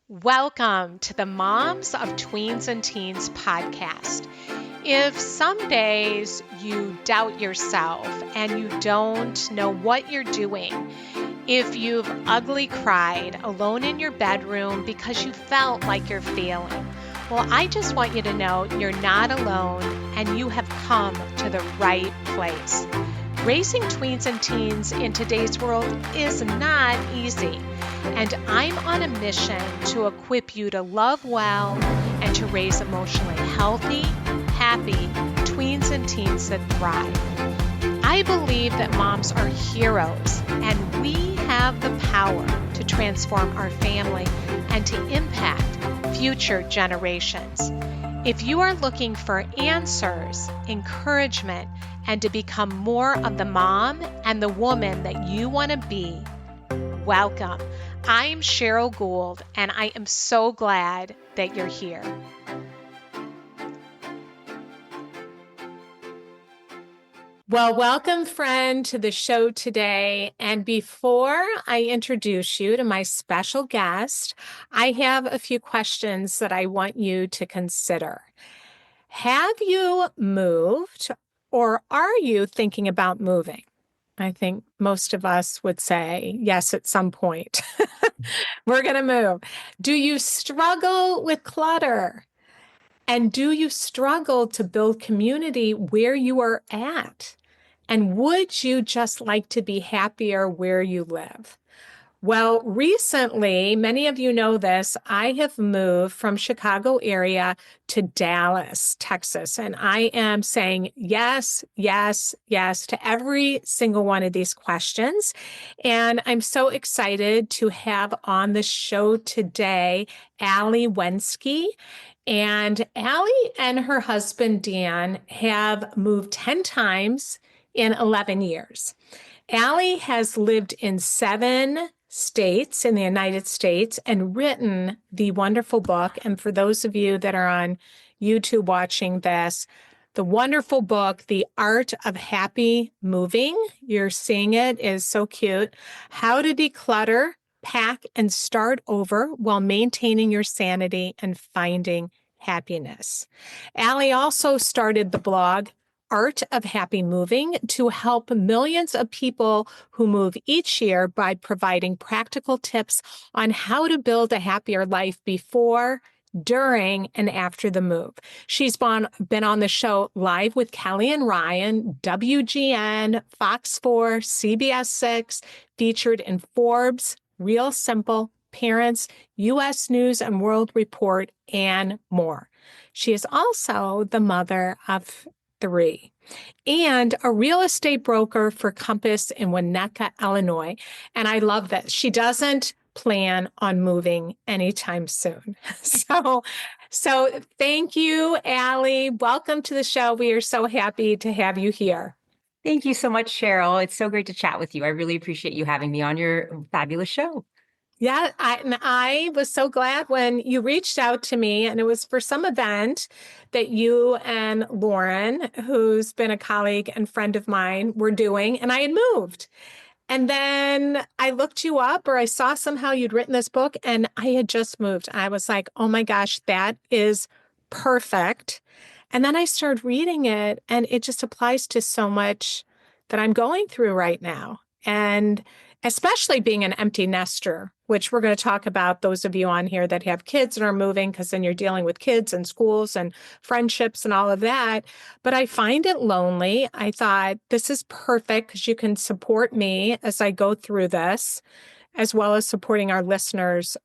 Welcome to the Moms of Tweens and Teens podcast. If some days you doubt yourself and you don't know what you're doing, if you've ugly cried alone in your bedroom because you felt like you're failing, well, I just want you to know you're not alone and you have come to the right place. Raising tweens and teens in today's world is not easy, and I'm on a mission to equip you to love well and to raise emotionally healthy, happy tweens and teens that thrive. I believe that moms are heroes, and we have the power to transform our family and to impact future generations. If you are looking for answers, encouragement, and to become more of the mom and the woman that you want to be, welcome. I'm Cheryl Gould, and I am so glad that you're here. Well, welcome, friend, to the show today. And before I introduce you to my special guest, I have a few questions that I want you to consider. Have you moved, or are you thinking about moving? I think most of us would say yes at some point. We're going to move. Do you struggle with clutter? And do you struggle to build community where you are at? And would you just like to be happier where you live? Well, recently, many of you know this, I have moved from Chicago area to Dallas, Texas, and I am saying yes, yes, yes to every single one of these questions. And I'm so excited to have on the show today, Ali Wenzke. And Ali and her husband, Dan, have moved 10 times in 11 years. Ali has lived in 7 states in the United States and written the wonderful book. And for those of you that are on YouTube watching this, the wonderful book, The Art of Happy Moving, you're seeing it, is so cute. How to Declutter, Pack, and Start Over while maintaining your sanity and finding happiness. Ali also started the blog Art of Happy Moving to help millions of people who move each year by providing practical tips on how to build a happier life before, during, and after the move. She's been on the show Live with Kelly and Ryan, WGN, Fox 4, CBS 6, featured in Forbes, Real Simple, Parents, U.S. News and World Report, and more. She is also the mother of 3 and a real estate broker for Compass in Winnetka, Illinois. And I love that she doesn't plan on moving anytime soon. So thank you, Ali. Welcome to the show. We are so happy to have you here. Thank you so much, Cheryl. It's so great to chat with you. I really appreciate you having me on your fabulous show. Yeah, I was so glad when you reached out to me, and it was for some event that you and Lauren, who's been a colleague and friend of mine, were doing, and I had moved. And then I looked you up, or I saw somehow you'd written this book, and I had just moved. I was like, oh my gosh, that is perfect. And then I started reading it, and it just applies to so much that I'm going through right now. And especially being an empty nester, which we're going to talk about, those of you on here that have kids and are moving, because then you're dealing with kids and schools and friendships and all of that. But I find it lonely. I thought this is perfect because you can support me as I go through this, as well as supporting our listeners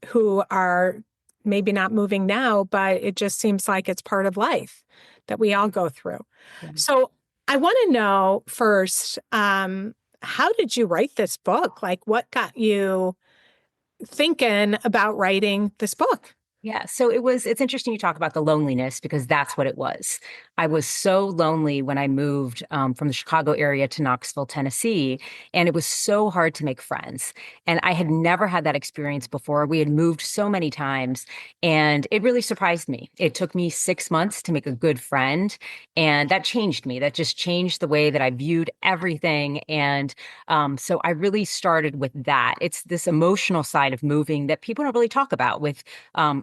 who are maybe not moving now, but it just seems like it's part of life that we all go through. Mm-hmm. So I want to know first, how did you write this book? Like, what got you thinking about writing this book? Yeah, so it's interesting you talk about the loneliness because that's what it was. I was so lonely when I moved from the Chicago area to Knoxville, Tennessee, and it was so hard to make friends. And I had never had that experience before. We had moved so many times, and it really surprised me. It took me 6 months to make a good friend, and that changed me. That just changed the way that I viewed everything. And so I really started with that. It's this emotional side of moving that people don't really talk about with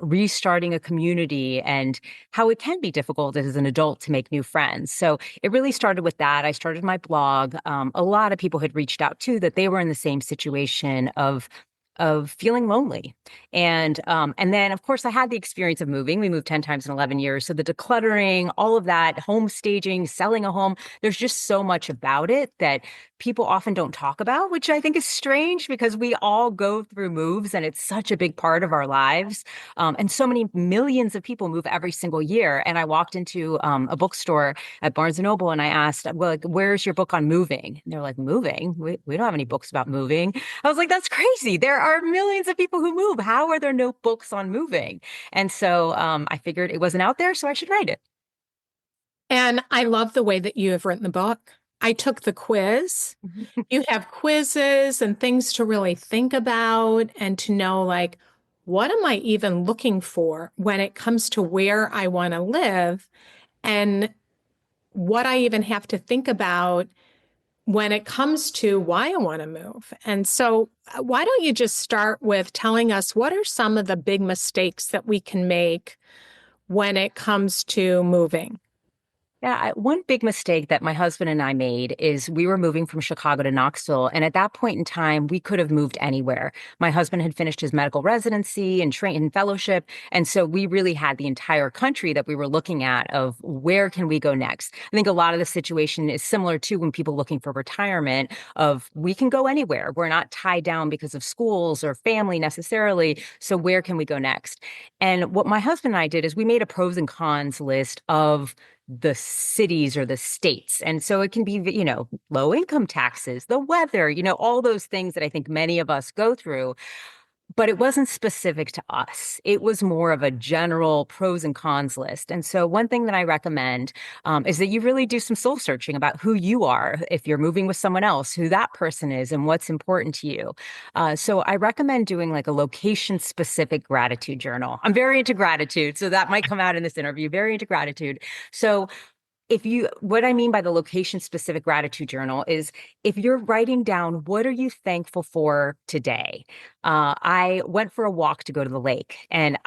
restarting a community and how it can be difficult as an adult to make new friends. So it really started with that. I started my blog. A lot of people had reached out too that they were in the same situation of feeling lonely. And then of course I had the experience of moving. We moved 10 times in 11 years. So the decluttering, all of that, home staging, selling a home, there's just so much about it that people often don't talk about, which I think is strange because we all go through moves and it's such a big part of our lives. And so many millions of people move every single year. And I walked into a bookstore at Barnes and Noble and I asked, well, like, where's your book on moving? And they're like, moving? We don't have any books about moving. I was like, that's crazy. There are millions of people who move. How are there no books on moving? And so I figured it wasn't out there, so I should write it. And I love the way that you have written the book. I took the quiz. You have quizzes and things to really think about and to know, like, what am I even looking for when it comes to where I want to live and what I even have to think about when it comes to why I want to move. And so, why don't you just start with telling us what are some of the big mistakes that we can make when it comes to moving? Yeah, one big mistake that my husband and I made is we were moving from Chicago to Knoxville. And at that point in time, we could have moved anywhere. My husband had finished his medical residency and train and fellowship. And so we really had the entire country that we were looking at of where can we go next? I think a lot of the situation is similar to when people looking for retirement of we can go anywhere. We're not tied down because of schools or family necessarily. So where can we go next? And what my husband and I did is we made a pros and cons list of the cities or the states. And so it can be, low income taxes, the weather, all those things that I think many of us go through. But it wasn't specific to us. It was more of a general pros and cons list. And so, one thing that I recommend is that you really do some soul searching about who you are, if you're moving with someone else, who that person is, and what's important to you. So, I recommend doing like a location specific gratitude journal. I'm very into gratitude. So, that might come out in this interview, very into gratitude. So, what I mean by the location specific gratitude journal is if you're writing down what are you thankful for today. I went for a walk to go to the lake, and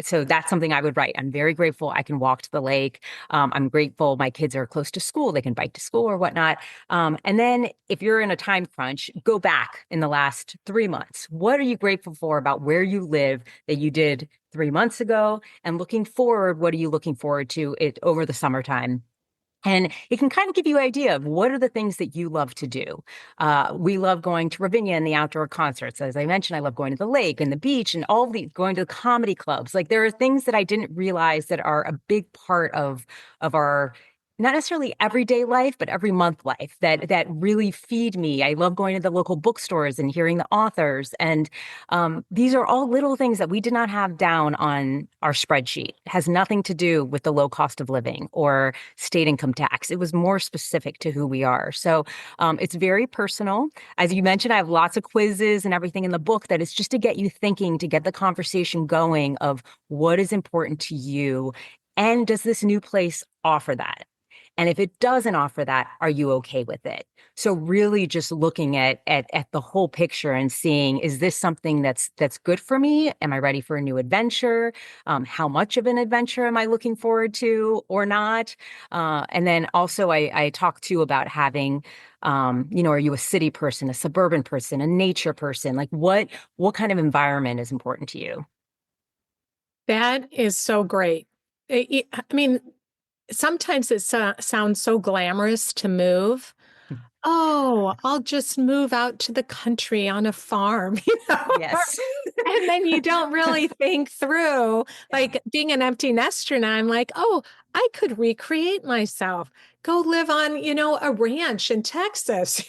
so that's something I would write. I'm very grateful I can walk to the lake. I'm grateful my kids are close to school; they can bike to school or whatnot. And then if you're in a time crunch, go back in the last 3 months. What are you grateful for about where you live that you did 3 months ago? And looking forward, what are you looking forward to it over the summertime? And it can kind of give you an idea of what are the things that you love to do. We love going to Ravinia and the outdoor concerts. As I mentioned, I love going to the lake and the beach and all the going to the comedy clubs. Like there are things that I didn't realize that are a big part of our not necessarily everyday life, but every month life that really feed me. I love going to the local bookstores and hearing the authors. And these are all little things that we did not have down on our spreadsheet. It has nothing to do with the low cost of living or state income tax. It was more specific to who we are. So it's very personal. As you mentioned, I have lots of quizzes and everything in the book that is just to get you thinking, to get the conversation going of what is important to you. And does this new place offer that? And if it doesn't offer that, are you okay with it? So really just looking at the whole picture and seeing, is this something that's good for me? Am I ready for a new adventure? How much of an adventure am I looking forward to or not? And then also I talk too about having are you a city person, a suburban person, a nature person? Like what kind of environment is important to you? That is so great. I mean, sometimes it sounds so glamorous to move. Oh, I'll just move out to the country on a farm, Yes. And then you don't really think through, like being an empty nester. And I'm like, oh, I could recreate myself, go live on, a ranch in Texas.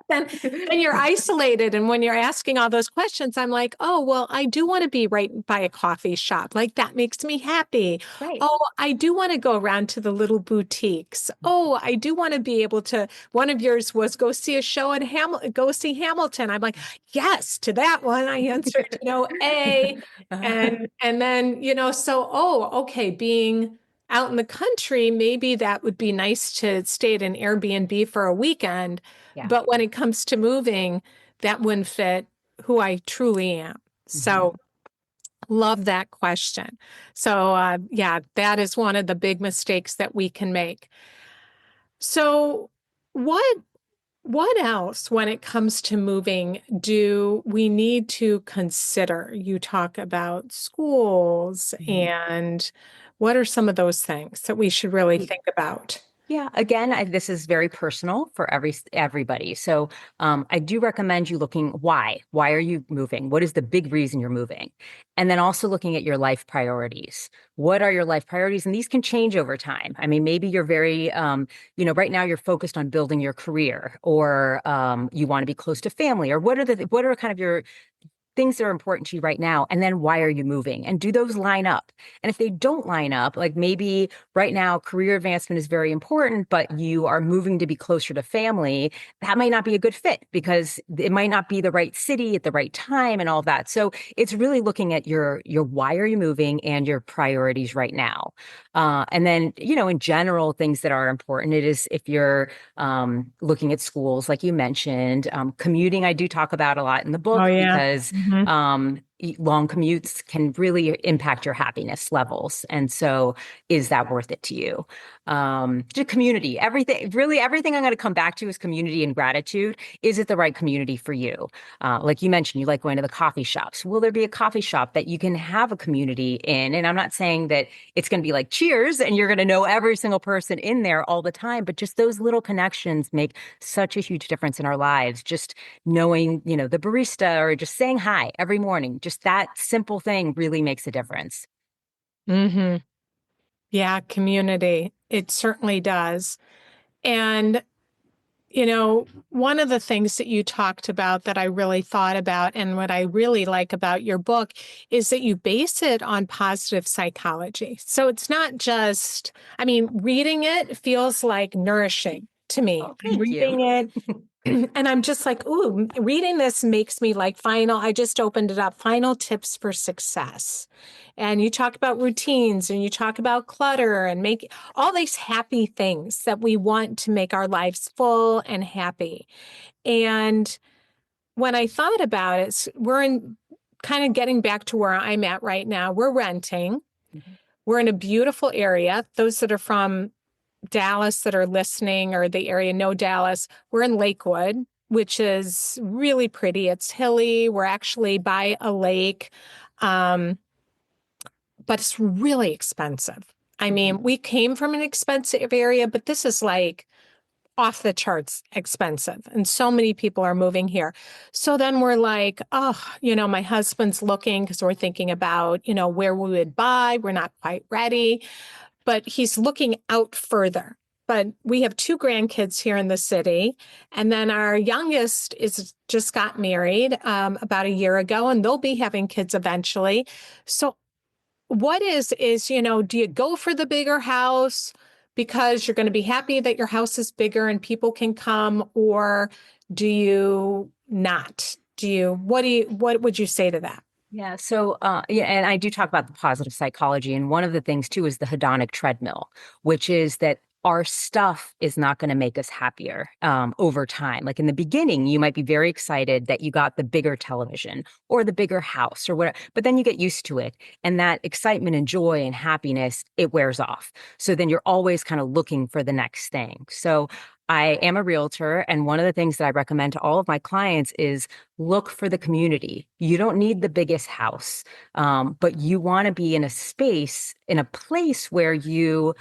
then you're isolated. And when you're asking all those questions, I'm like, oh, well, I do want to be right by a coffee shop. Like that makes me happy. Right. Oh, I do want to go around to the little boutiques. Oh, I do want to be able to. One of yours was go see a show at go see Hamilton. I'm like, yes, to that one. I answered, A. And then, so, oh, okay, being out in the country, maybe that would be nice to stay at an Airbnb for a weekend. Yeah. But when it comes to moving, that wouldn't fit who I truly am. Mhm. So love that question. So yeah, that is one of the big mistakes that we can make. So what what else when it comes to moving do we need to consider? You talk about schools Mhm. and what are some of those things that we should really think about? Yeah, again, this is very personal for everybody. So, I do recommend you looking why. Why are you moving? What is the big reason you're moving? And then also looking at your life priorities. What are your life priorities? And these can change over time. I mean, maybe you're very, right now you're focused on building your career, or you want to be close to family, or what are kind of your things that are important to you right now, and then why are you moving, and do those line up? And if they don't line up, like maybe right now career advancement is very important, but you are moving to be closer to family, that might not be a good fit because it might not be the right city at the right time and all of that. So it's really looking at your why are you moving and your priorities right now. And then, in general, things that are important, it is if you're looking at schools, like you mentioned, commuting, I do talk about a lot in the Oh, book yeah. because Mhm. long commutes can really impact your happiness levels. And so, is that worth it to you? To community, everything I'm going to come back to is community and gratitude. Is it the right community for you? Like you mentioned, you like going to the coffee shops. Will there be a coffee shop that you can have a community in? And I'm not saying that it's going to be like Cheers and you're going to know every single person in there all the time, but just those little connections make such a huge difference in our lives. Just knowing, the barista or just saying hi every morning, just that simple thing really makes a difference. Mhm. Yeah, community. It certainly does. And, one of the things that you talked about that I really thought about and what I really like about your book is that you base it on positive psychology. So it's not just, I mean, reading it feels like nourishing to me. Oh, I'm thank you. reading it and I'm just like, ooh, reading this makes me like I just opened it up, final tips for success. And you talk about routines and you talk about clutter and make all these happy things that we want to make our lives full and happy. And when I thought about it, we're in kind of getting back to where I'm at right now. We're renting. Mhm. We're in a beautiful area. Those that are from Dallas that are listening or the area know Dallas, we're in Lakewood, which is really pretty. It's hilly. We're actually by a lake, um, but it's really expensive. I mean, we came from an expensive area, but this is like off the charts expensive. And so many people are moving here. So then we're like, oh, my husband's looking because we're thinking about, where we would buy. We're not quite ready, but he's looking out further. But we have two grandkids here in the city. And then our youngest is just got married about a year ago, and they'll be having kids eventually. So what do you go for the bigger house because you're going to be happy that your house is bigger and people can come, or do you not? What would you say to that? Yeah. So, yeah, and I do talk about the positive psychology. And one of the things too is the hedonic treadmill, which is that our stuff is not going to make us happier over time. Like in the beginning, you might be very excited that you got the bigger television or the bigger house or whatever, but then you get used to it. And that excitement and joy and happiness, it wears off. So then you're always kind of looking for the next thing. So I am a realtor. And one of the things that I recommend to all of my clients is look for the community. You don't need the biggest house, but you want to be in a space, in a place where you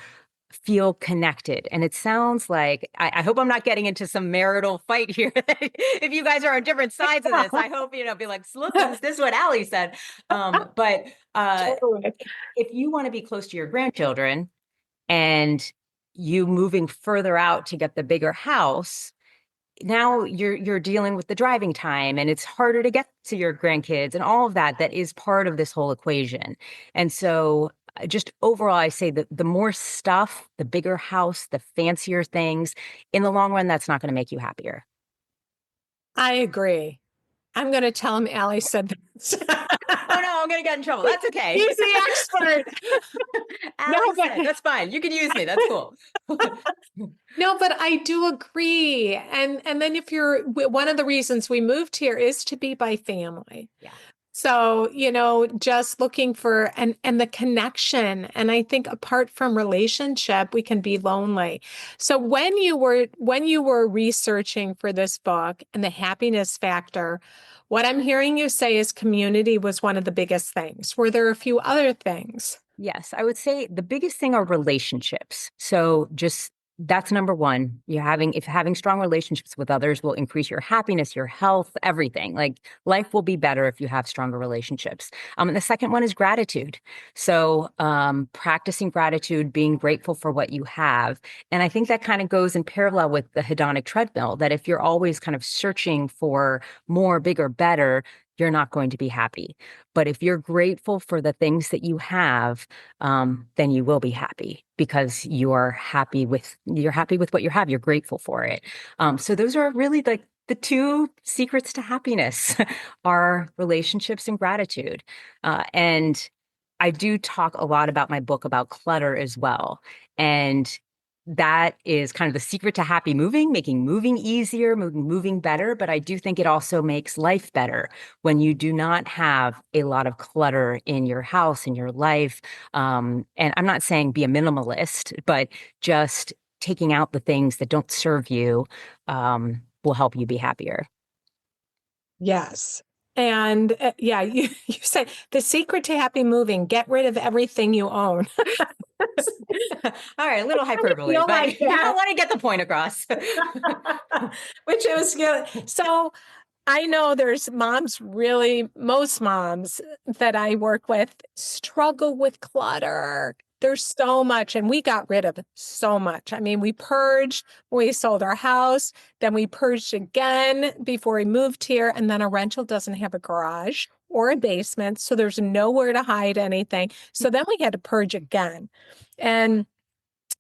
feel connected. And it sounds like I hope I'm not getting into some marital fight here. If you guys are on different sides of this, I hope, be like, look, this is what Ali said. But Totally. if you want to be close to your grandchildren and you moving further out to get the bigger house, now you're dealing with the driving time and it's harder to get to your grandkids and all of that that is part of this whole equation. And so just overall, I say that the more stuff, the bigger house, the fancier things, in the long run, that's not going to make you happier. I agree. I'm going to tell him Ali said Oh that. no, I'm gonna get in trouble. That's okay. He's the expert. No, Ali but said, that's fine. You can use me. That's cool. no, but I do agree. And then if you're one of the reasons we moved here is to be by family. Yeah. So, just looking for and the connection. And I think apart from relationship, we can be lonely. So when you were researching for this book and the happiness factor, what I'm hearing you say is community was one of the biggest things. Were there a few other things? Yes, I would say the biggest thing are relationships. So just that's number one. You having if having strong relationships with others will increase your happiness, your health, everything. Like life will be better if you have stronger relationships. And the second one is gratitude. So practicing gratitude, being grateful for what you have. And I think that kind of goes in parallel with the hedonic treadmill, that if you're always kind of searching for more, bigger, better, you're not going to be happy. But if you're grateful for the things that you have, then you will be happy because you're happy with what you have. You're grateful for it. So those are really like the two secrets to happiness are relationships and gratitude. And I do talk a lot about my book about clutter as well. And that is kind of the secret to happy moving, making moving easier, moving better. But I do think it also makes life better when you do not have a lot of clutter in your house, in your life. And I'm not saying be a minimalist, but just taking out the things that don't serve you will help you be happier. Yes. And yeah, you said the secret to happy moving, get rid of everything you own. All right, a little I hyperbole, feel but like you that. want to get the point across. Which is good. So I know there's moms, really, most moms that I work with struggle with clutter. There's so much, and we got rid of so much. I mean, we purged, we sold our house, then we purged again before we moved here, and then our rental doesn't have a garage or a basement, so there's nowhere to hide anything. So then we had to purge again. And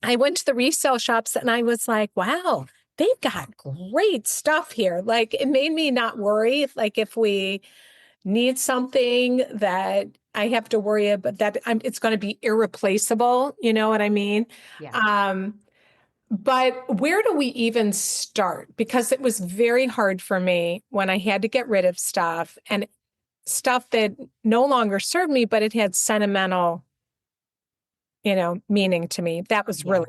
I went to the resale shops and I was like, wow, they've got great stuff here. Like it made me not worry. Like if we need something that I have to worry about that it's going to be irreplaceable. You know what I mean? Yeah. Um, but where do we even start? Because it was very hard for me when I had to get rid of stuff and stuff that no longer served me, but it had sentimental, meaning to me. That was Yeah. really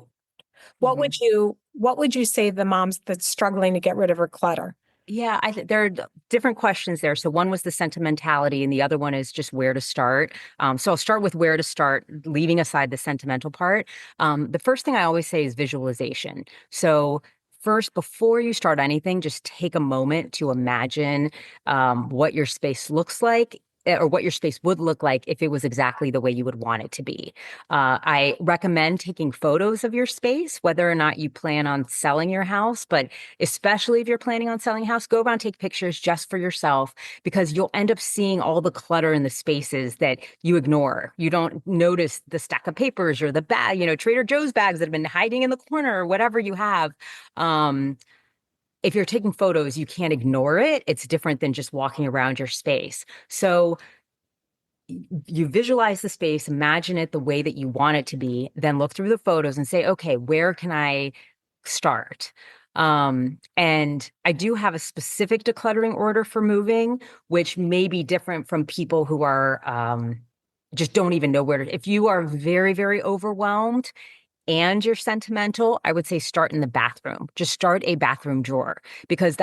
Mhm. what would you say to the moms that's struggling to get rid of her clutter? Yeah, there are different questions there. So one was the sentimentality, and the other one is just where to start. So I'll start with where to start, leaving aside the sentimental part. The first thing I always say is visualization. So first, before you start anything, just take a moment to imagine what your space looks like. Or what your space would look like if it was exactly the way you would want it to be. I recommend taking photos of your space, whether or not you plan on selling your house, but especially if you're planning on selling a house, go around, take pictures just for yourself because you'll end up seeing all the clutter in the spaces that you ignore. You don't notice the stack of papers or the bag, Trader Joe's bags that have been hiding in the corner or whatever you have. Um, if you're taking photos, you can't ignore it. It's different than just walking around your space. So you visualize the space, imagine it the way that you want it to be, then look through the photos and say, okay, where can I start? And I do have a specific decluttering order for moving, which may be different from people who are just don't even know where to. If you are very, very overwhelmed, and you're sentimental, I would say start in the bathroom. Just start a bathroom drawer because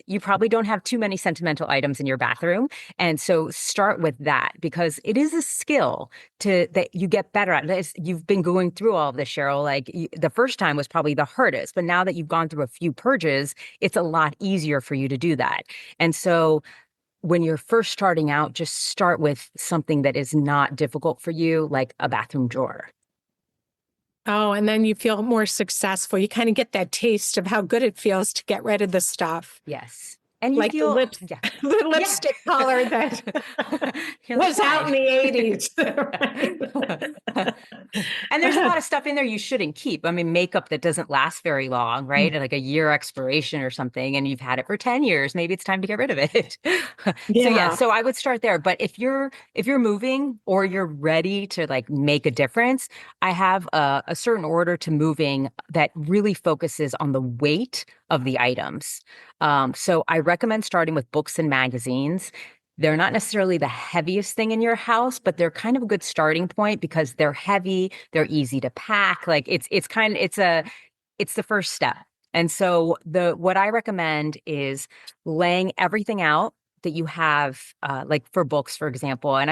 you probably don't have too many sentimental items in your bathroom. And so start with that because it is a skill that you get better at. You've been going through all of this, Cheryl. Like the first time was probably the hardest, but now that you've gone through a few purges, it's a lot easier for you to do that. And so when you're first starting out, just start with something that is not difficult for you, like a bathroom drawer. Oh, and then you feel more successful. You kind of get that taste of how good it feels to get rid of the stuff. Yes. And you Like the feel, yeah. the Yeah. lipstick color that You're like, was out why? in the 80s. And there's a lot of stuff in there you shouldn't keep. I mean, makeup that doesn't last very long, right? Like a year expiration or something, and you've had it for 10 years. Maybe it's time to get rid of it. So yeah, Yeah. so I would start there. But if you're moving or you're ready to like make a difference, I have a certain order to moving that really focuses on the weight of the items. So I recommend starting with books and magazines. They're not necessarily the heaviest thing in your house, but they're kind of a good starting point because they're heavy, they're easy to pack. Like it's the first step. And so the what I recommend is laying everything out that you have, like for books, for example. And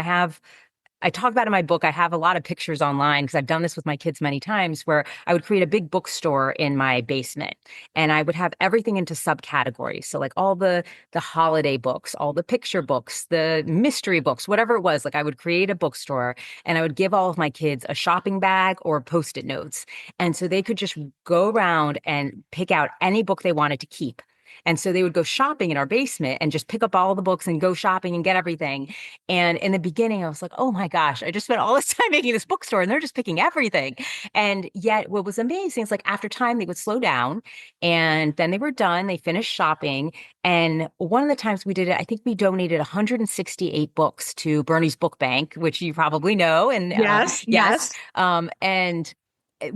I talk about in my book, I have a lot of pictures online because I've done this with my kids many times where I would create a big bookstore in my basement and I would have everything into subcategories. So like all the holiday books, all the picture books, the mystery books, whatever it was, like I would create a bookstore and I would give all of my kids a shopping bag or post-it notes. And so they could just go around and pick out any book they wanted to keep. And so they would go shopping in our basement and just pick up all the books and go shopping and get everything. And in the beginning, I was like, oh my gosh, I just spent all this time making this bookstore and they're just picking everything. And yet, what was amazing is like after time, they would slow down and then they were done. They finished shopping. And one of the times we did it, I think we donated 168 books to Bernie's Book Bank, which you probably know. And Yes, yes. yes. And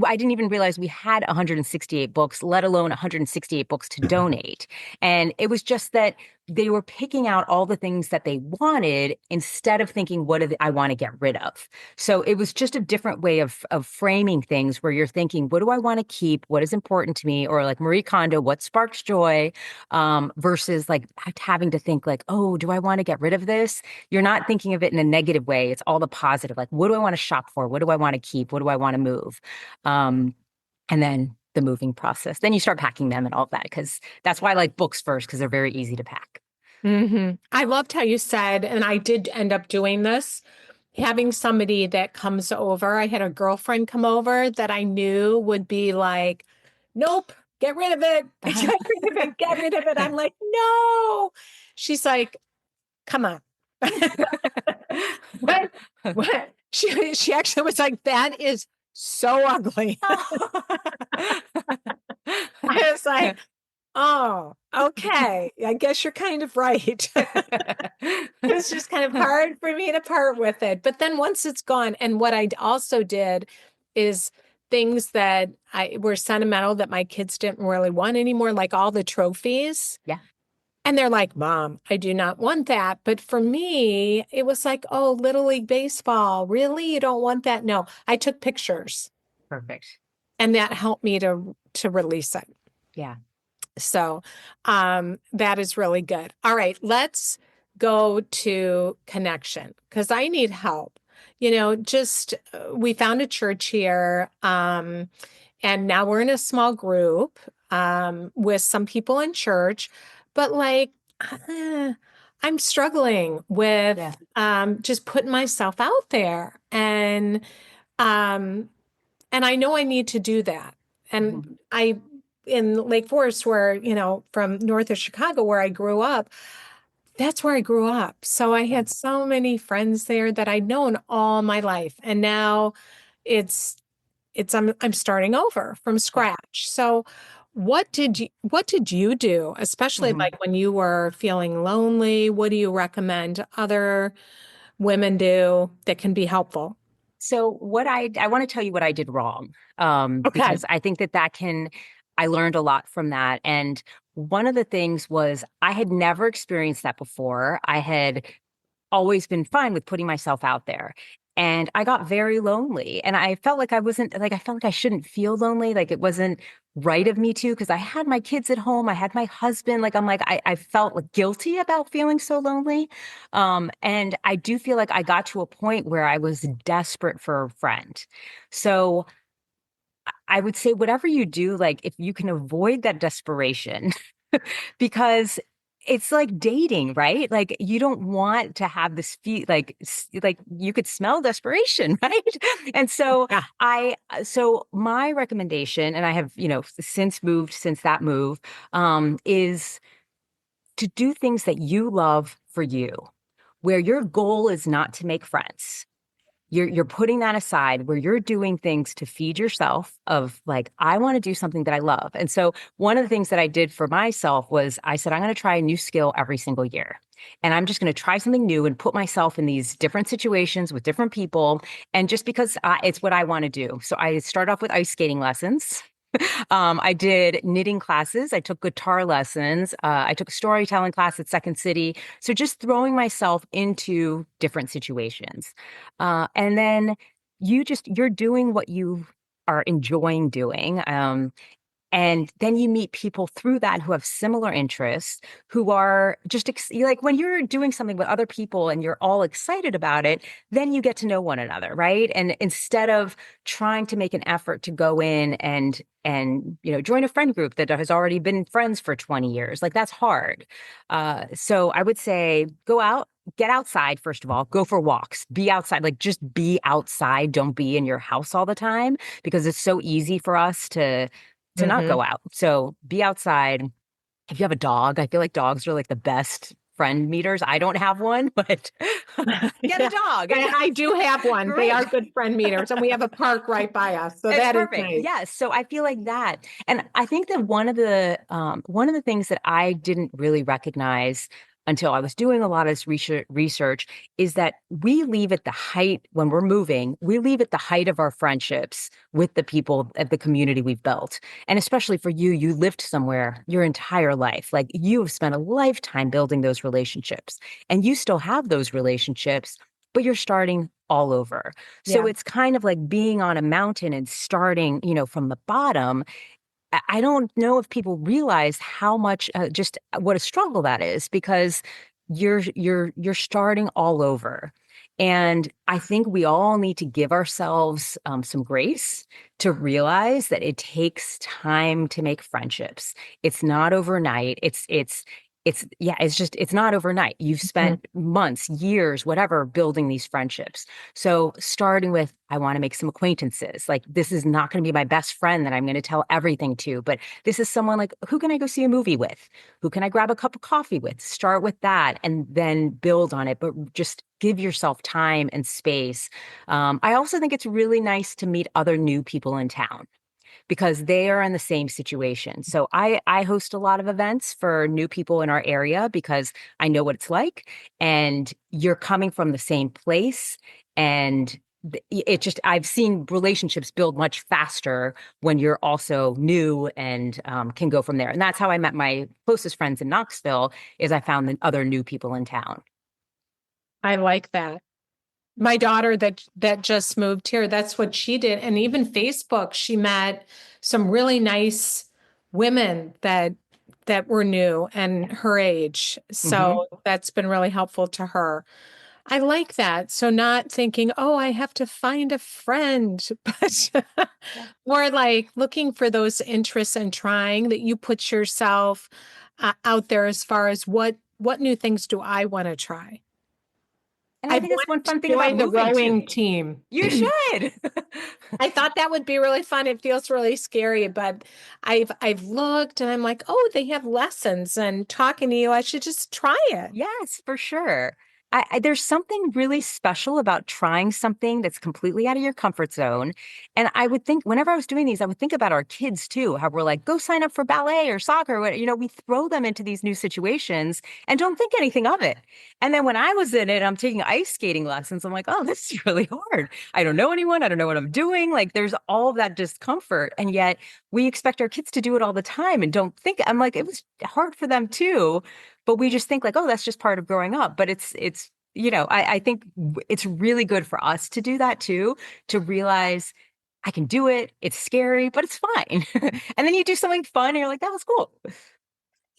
I didn't even realize we had 168 books, let alone 168 books to donate. And it was just that they were picking out all the things that they wanted instead of thinking, what do I want to get rid of? So it was just a different way of framing things where you're thinking, what do I want to keep? What is important to me? Or like Marie Kondo, what sparks joy? Versus like having to think like, oh, do I want to get rid of this? You're not thinking of it in a negative way. It's all the positive. Like, what do I want to shop for? What do I want to keep? What do I want to move? Um, and then the moving process. Then you start packing them and all of that because that's why I like books first because they're very easy to pack. I loved how you said, and I did end up doing this, having somebody that comes over. I had a girlfriend come over that I knew would be like, nope, get rid of it, get rid of it, get rid of it. I'm like, no. She's like, come on. What? What? She actually was like, that is so ugly. I was like, oh, okay. I guess you're kind of right. It's just kind of hard for me to part with it. But then once it's gone, and what I also did is things that I were sentimental that my kids didn't really want anymore, like all the trophies. Yeah, And they're like, Mom, I do not want that. But for me, it was like, oh, Little League Baseball. Really? You don't want that? No, I took pictures perfect. and that helped me to release it. Yeah. So that is really good. All right, let's go to connection because I need help. Just we found a church here, and now we're in a small group with some people in church, but like uh, I'm struggling with Yeah. just putting myself out there, um, and I know I need to do that. Mhm. And in Lake Forest, where, from north of Chicago, where I grew up, that's where I grew up. So I Yeah. had so many friends there that I'd known all my life. And now it's, I'm starting over from Yeah. scratch. So what did you do, especially Mhm. like when you were feeling lonely? What do you recommend other women do that can be helpful? So what I want to tell you what I did wrong, Okay. because I think I learned a lot from that. And one of the things was I had never experienced that before. I had always been fine with putting myself out there. And I got very lonely. And I felt like I felt like I shouldn't feel lonely. Like it wasn't right of me to, because I had my kids at home. I had my husband. I felt like guilty about feeling so lonely. And I do feel like I got to a point where I was desperate for a friend. So I would say whatever you do, like if you can avoid that desperation, because it's like dating, right? Like you don't want to have this feel like you could smell desperation, right? And so Yeah. so my recommendation, and I have, since that move, is to do things that you love for you, where your goal is not to make friends. You're putting that aside where you're doing things to feed yourself of like, I want to do something that I love. And so one of the things that I did for myself was I said, I'm going to try a new skill every single year. And I'm just going to try something new and put myself in these different situations with different people. And just because it's what I want to do. So I started off with ice skating lessons. I did knitting classes. I took guitar lessons. I took a storytelling class at Second City. So just throwing myself into different situations. And then you're doing what you are enjoying doing. And then you meet people through that who have similar interests, who are just like when you're doing something with other people and you're all excited about it, then you get to know one another, right? And instead of trying to make an effort to go in and join a friend group that has already been friends for 20 years, like that's hard. So I would say go out. Get outside, first of all, go for walks, be outside, like just be outside. Don't be in your house all the time because it's so easy for us to not Hmm. go out. So be outside. If you have a dog, I feel like dogs are like the best friend meters. I don't have one, but get a Yeah. dog. I do have one. They are Great. good friend meters, and we have a park right by us. So It's that is perfect. nice. Yes. So I feel like that. And I think that one of the things that I didn't really recognize until I was doing a lot of this research is that we leave at the height when we're moving, we leave at the height of our friendships with the people at the community we've built. And especially for you, you lived somewhere your entire life. Like you have spent a lifetime building those relationships and you still have those relationships, but you're starting all over. So Yeah. it's kind of like being on a mountain and starting, from the bottom. I don't know if people realize how much just what a struggle that is because you're starting all over. And I think we all need to give ourselves some grace to realize that it takes time to make friendships. It's not overnight. It's not overnight. You've Mhm. spent months, years, whatever, building these friendships. So starting with, I want to make some acquaintances. Like this is not going to be my best friend that I'm going to tell everything to, but this is someone like, who can I go see a movie with? Who can I grab a cup of coffee with? Start with that and then build on it, but just give yourself time and space. I also think it's really nice to meet other new people in town because they are in the same situation. So I host a lot of events for new people in our area because I know what it's like and you're coming from the same place and it just I've seen relationships build much faster when you're also new and can go from there. And that's how I met my closest friends in Knoxville is I found the other new people in town. I like that. My daughter that just moved here, that's what she did. And even Facebook, she met some really nice women that were new and her age. Hmm. So that's been really helpful to her. I like that. So not thinking, oh, I have to find a friend, but more like looking for those interests and trying that you put yourself out there as far as what new things do I want to try? And I I've think that's one wanted to fun thing about join the moving too. rowing team. You should. I thought that would be really fun. It feels really scary, but I've looked and I'm like, oh, they have lessons and talking to you, I should just try it. Yes, for sure. There's something really special about trying something that's completely out of your comfort zone. And I would think whenever I was doing these, I would think about our kids too, how we're like, go sign up for ballet or soccer. We throw them into these new situations and don't think anything of it. And then when I was in it, I'm taking ice skating lessons. I'm like, oh, this is really hard. I don't know anyone. I don't know what I'm doing. Like there's all of that discomfort. And yet we expect our kids to do it all the time and don't think, I'm like, it was hard for them too, but we just think like, oh, that's just part of growing up. But I think it's really good for us to do that too, to realize I can do it. It's scary, but it's fine. And then you do something fun and you're like, that was cool.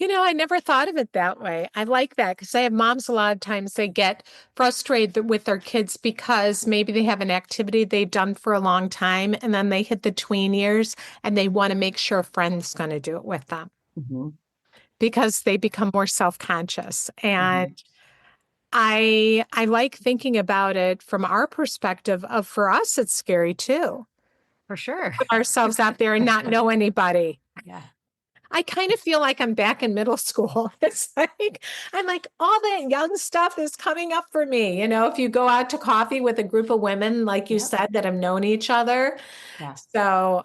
I never thought of it that way. I like that because I have moms a lot of times they get frustrated with their kids because maybe they have an activity they've done for a long time and then they hit the tween years and they want to make sure a friend's going to do it with them. Hmm. because they become more self-conscious. And Hmm. I like thinking about it from our perspective of for us, it's scary too. For sure. Put ourselves out there and not know anybody. Yeah. I kind of feel like I'm back in middle school. It's like, I'm like, all that young stuff is coming up for me. You know, if you go out to coffee with a group of women, like you Yep. said, that have known each other. Yeah. So,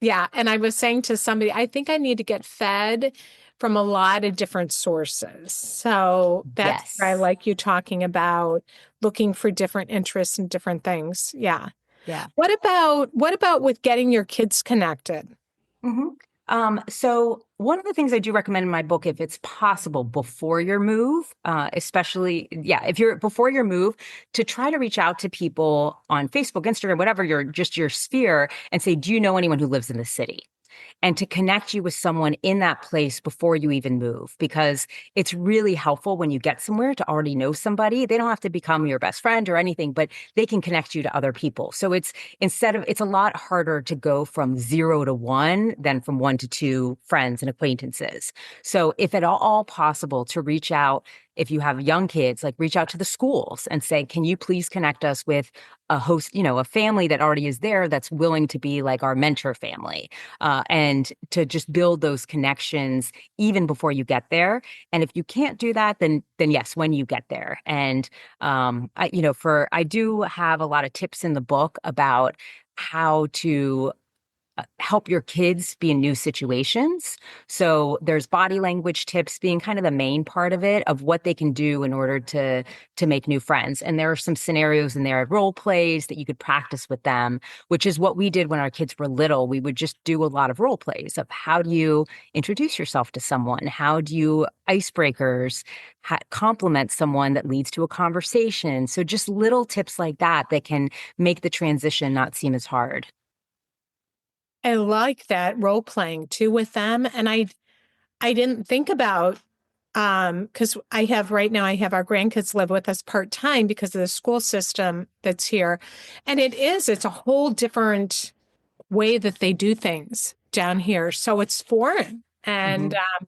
yeah. And I was saying to somebody, I think I need to get fed from a lot of different sources. So that's where I Yes. like you talking about looking for different interests and different things. Yeah. Yeah. What about with getting your kids connected? Hmm. So one of the things I do recommend in my book, if it's possible before your move, especially, yeah, if you're before your move, to try to reach out to people on Facebook, Instagram, whatever your sphere, and say, do you know anyone who lives in the city? And to connect you with someone in that place before you even move, because it's really helpful when you get somewhere to already know somebody. They don't have to become your best friend or anything, but they can connect you to other people. So it's a lot harder to go from 0 to 1 than from 1 to 2 friends and acquaintances. So if at all possible to reach out, if you have young kids, like reach out to the schools and say, can you please connect us with a host, a family that already is there that's willing to be like our mentor family, and to just build those connections even before you get there. And if you can't do that, then yes, when you get there. And I do have a lot of tips in the book about how to help your kids be in new situations. So there's body language tips being kind of the main part of it, of what they can do in order to make new friends. And there are some scenarios in there, role plays that you could practice with them, which is what we did when our kids were little. We would just do a lot of role plays of how do you introduce yourself to someone? How do you icebreakers, compliment someone that leads to a conversation? So just little tips like that can make the transition not seem as hard. I like that role playing too with them. And I didn't think about because I have right now I have our grandkids live with us part-time because of the school system that's here. And it's a whole different way that they do things down here. So it's foreign. And Mhm.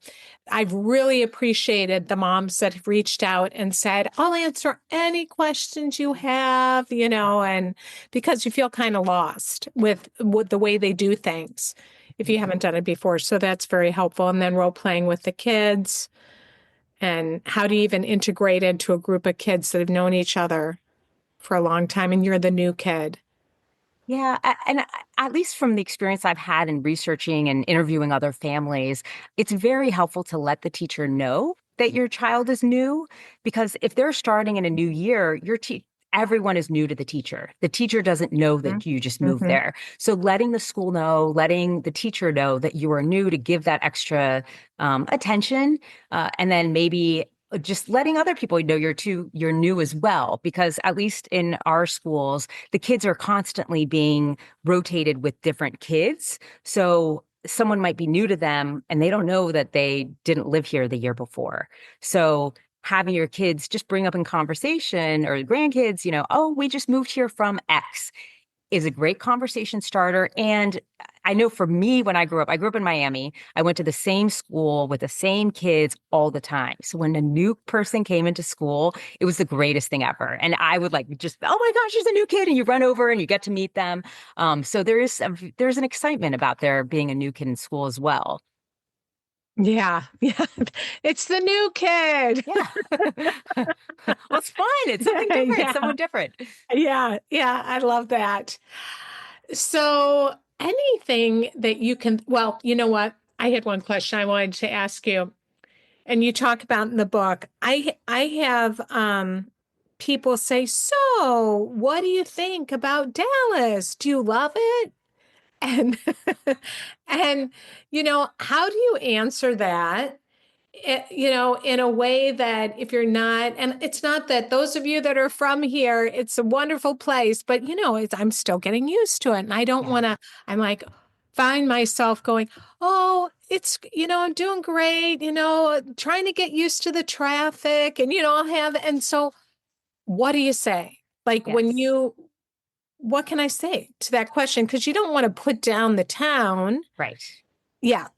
I've really appreciated the moms that have reached out and said, I'll answer any questions you have, and because you feel kind of lost with the way they do things if you haven't done it before. So that's very helpful. And then role playing with the kids and how to even integrate into a group of kids that have known each other for a long time and you're the new kid. Yeah, at least from the experience I've had in researching and interviewing other families, it's very helpful to let the teacher know that your child is new, because if they're starting in a new year, everyone is new to the teacher. The teacher doesn't know that you just moved Mm-hmm. there. So letting the school know, letting the teacher know that you are new, to give that extra attention, and then maybe just letting other people know you're new as well, because at least in our schools the kids are constantly being rotated with different kids. So someone might be new to them and they don't know that they didn't live here the year before. So having your kids just bring up in conversation, or grandkids, oh, we just moved here from X, is a great conversation starter. And I know for me, when I grew up in Miami. I went to the same school with the same kids all the time. So when a new person came into school, it was the greatest thing ever. And I would like just, oh my gosh, there's a new kid, and you run over and you get to meet them. So there's an excitement about there being a new kid in school as well. Yeah, yeah. It's the new kid. Yeah. Well, it's fun. It's something different, Yeah, someone different. yeah, yeah. I love that. So, anything that you can, well, you know what? I had one question I wanted to ask you, and you talk about in the book. I have people say, "So, what do you think about Dallas? Do you love it?" And and how do you answer that? In a way that if you're not, and it's not that those of you that are from here, it's a wonderful place, but I'm still getting used to it. And I don't Yeah. want to, I'm like, find myself going, oh, I'm doing great, trying to get used to the traffic and, and so what do you say? Like Yes. what can I say to that question? Because you don't want to put down the town. Right. Yeah.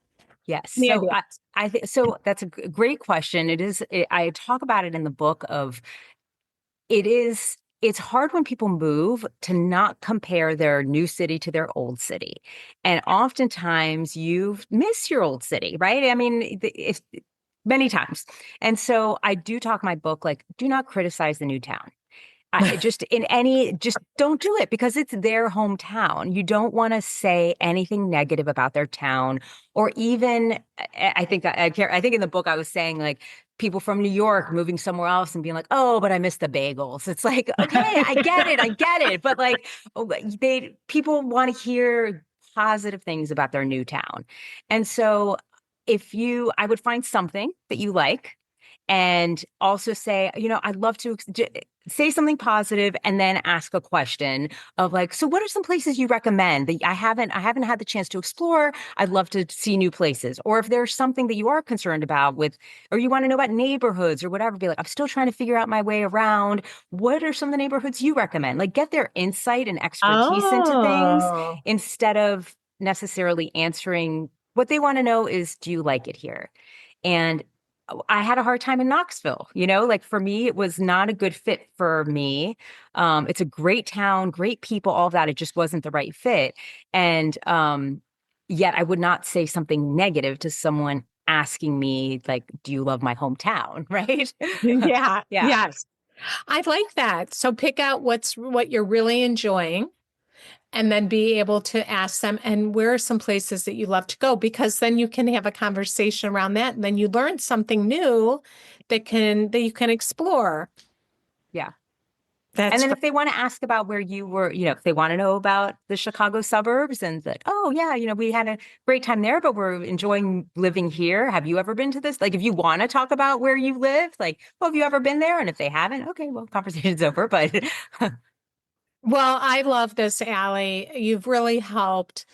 Yes. Any So idea? I think so. That's a great question. I talk about it in the book of it is, it's hard when people move to not compare their new city to their old city. And oftentimes you miss your old city, right? I mean, if many times. And so I do talk in my book, like, do not criticize the new town. Just don't do it because it's their hometown. You don't want to say anything negative about their town, or even, I think I care. I think in the book I was saying like people from New York moving somewhere else and being like, oh, but I miss the bagels. It's like, okay, I get it. But like, people want to hear positive things about their new town. And so I would find something that you like and also say, I'd love to say something positive and then ask a question of like, so what are some places you recommend that I haven't had the chance to explore? I'd love to see new places. Or if there's something that you are concerned about or you want to know about neighborhoods or whatever, be like, I'm still trying to figure out my way around. What are some of the neighborhoods you recommend? Like get their insight and expertise into things Oh, instead of necessarily answering what they want to know is, do you like it here? And I had a hard time in Knoxville. Like for me, it was not a good fit for me. It's a great town, great people, all of that. It just wasn't the right fit. And yet I would not say something negative to someone asking me, like, do you love my hometown? Right? yeah, Yeah. yes. I like that. So pick out what you're really enjoying and then be able to ask them, and where are some places that you love to go? Because then you can have a conversation around that, and then you learn something new that you can explore. Yeah. And That's then if they want to ask about where you were, if they want to know about the Chicago suburbs and like, oh yeah, we had a great time there, but we're enjoying living here. Have you ever been to this? Like if you want to talk about where you live, like, oh, have you ever been there? And if they haven't, okay, well, conversation's over. But well, I love this, Allie. You've really helped.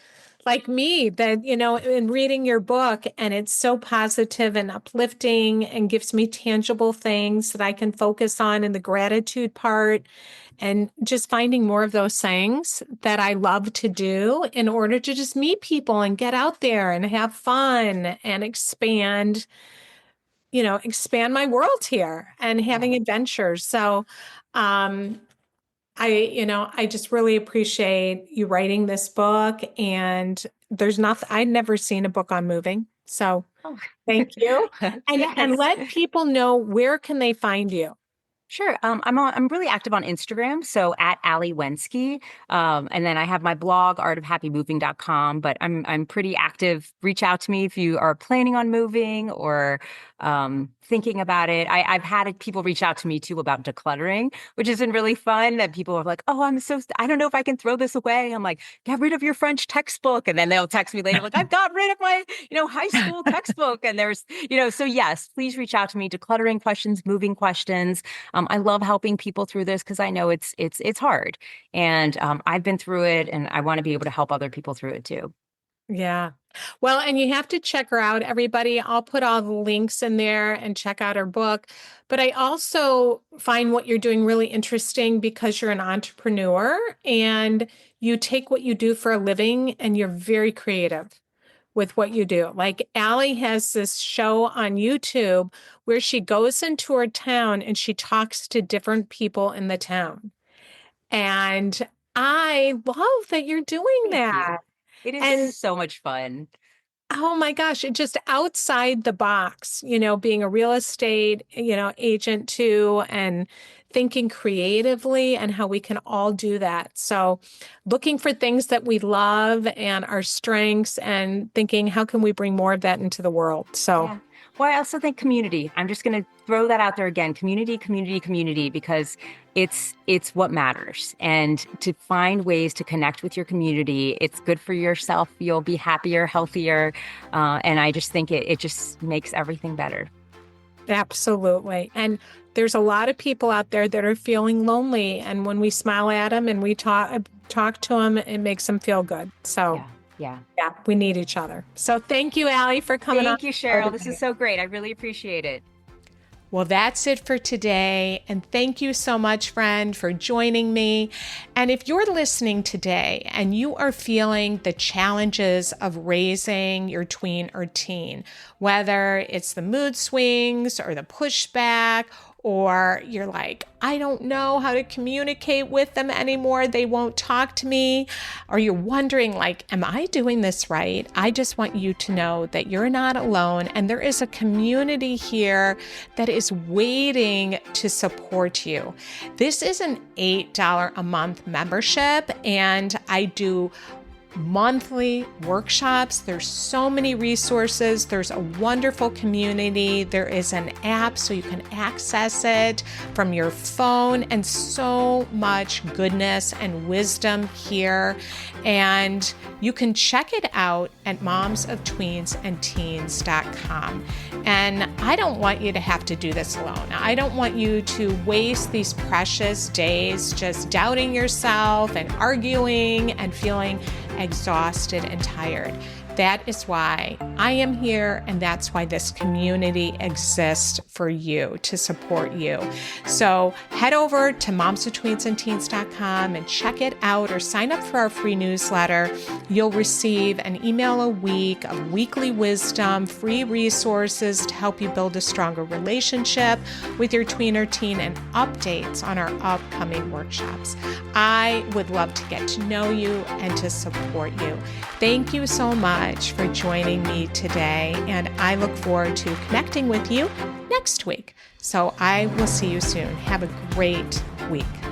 Like me, that, in reading your book, and it's so positive and uplifting and gives me tangible things that I can focus on in the gratitude part, and just finding more of those things that I love to do in order to just meet people and get out there and have fun and expand my world here and yeah. having adventures. So, um, I just really appreciate you writing this book. And there's nothing, I'd never seen a book on moving. So Oh, thank you. And yes. let people know, where can they find you? Sure. I'm really active on Instagram, so at Ali Wenzke. And then I have my blog, artofhappymoving.com, but I'm pretty active. Reach out to me if you are planning on moving or thinking about it. I've had people reach out to me too about decluttering, which has been really fun. That people are like, oh, I don't know if I can throw this away. I'm like, get rid of your French textbook. And then they'll text me later, like, I've got rid of my, high school textbook. And so yes, please reach out to me, decluttering questions, moving questions. I love helping people through this because I know it's hard, and I've been through it, and I want to be able to help other people through it too. Yeah. Well, and you have to check her out, everybody. I'll put all the links in there and check out her book. But I also find what you're doing really interesting because you're an entrepreneur and you take what you do for a living and you're very creative with what you do. Like Allie has this show on YouTube where she goes into her town and she talks to different people in the town. And I love that you're doing Thank that. you. It is And so much fun. oh my gosh, it just outside the box, being a real estate, agent too, and thinking creatively and how we can all do that. So looking for things that we love and our strengths and thinking, how can we bring more of that into the world? So Yeah. Well, I also think community. I'm just going to throw that out there again. Community, community, community, because it's what matters. And to find ways to connect with your community, it's good for yourself. You'll be happier, healthier, and I just think it just makes everything better. absolutely. And there's a lot of people out there that are feeling lonely. And when we smile at them and we talk to them, it makes them feel good. So Yeah. Yeah. yeah, we need each other. So thank you, Allie, for coming on Thank you, the show Cheryl. This is today. so great. I really appreciate it. Well, that's it for today. And thank you so much, friend, for joining me. And if you're listening today and you are feeling the challenges of raising your tween or teen, whether it's the mood swings or the pushback, or you're like, I don't know how to communicate with them anymore, they won't talk to me, or you're wondering like, am I doing this right? I just want you to know that you're not alone, and there is a community here that is waiting to support you. This is an $8 a month membership, and I do monthly workshops. There's so many resources. There's a wonderful community. There is an app so you can access it from your phone, and so much goodness and wisdom here. And you can check it out at momsoftweensandteens.com. And I don't want you to have to do this alone. I don't want you to waste these precious days just doubting yourself and arguing and feeling exhausted and tired. That is why I am here, and that's why this community exists for you, to support you. So head over to momsoftweensandteens.com and check it out, or sign up for our free newsletter. You'll receive an email a week of weekly wisdom, free resources to help you build a stronger relationship with your tween or teen, and updates on our upcoming workshops. I would love to get to know you and to support you. Thank you so much for joining me today, and I look forward to connecting with you next week. So I will see you soon. Have a great week.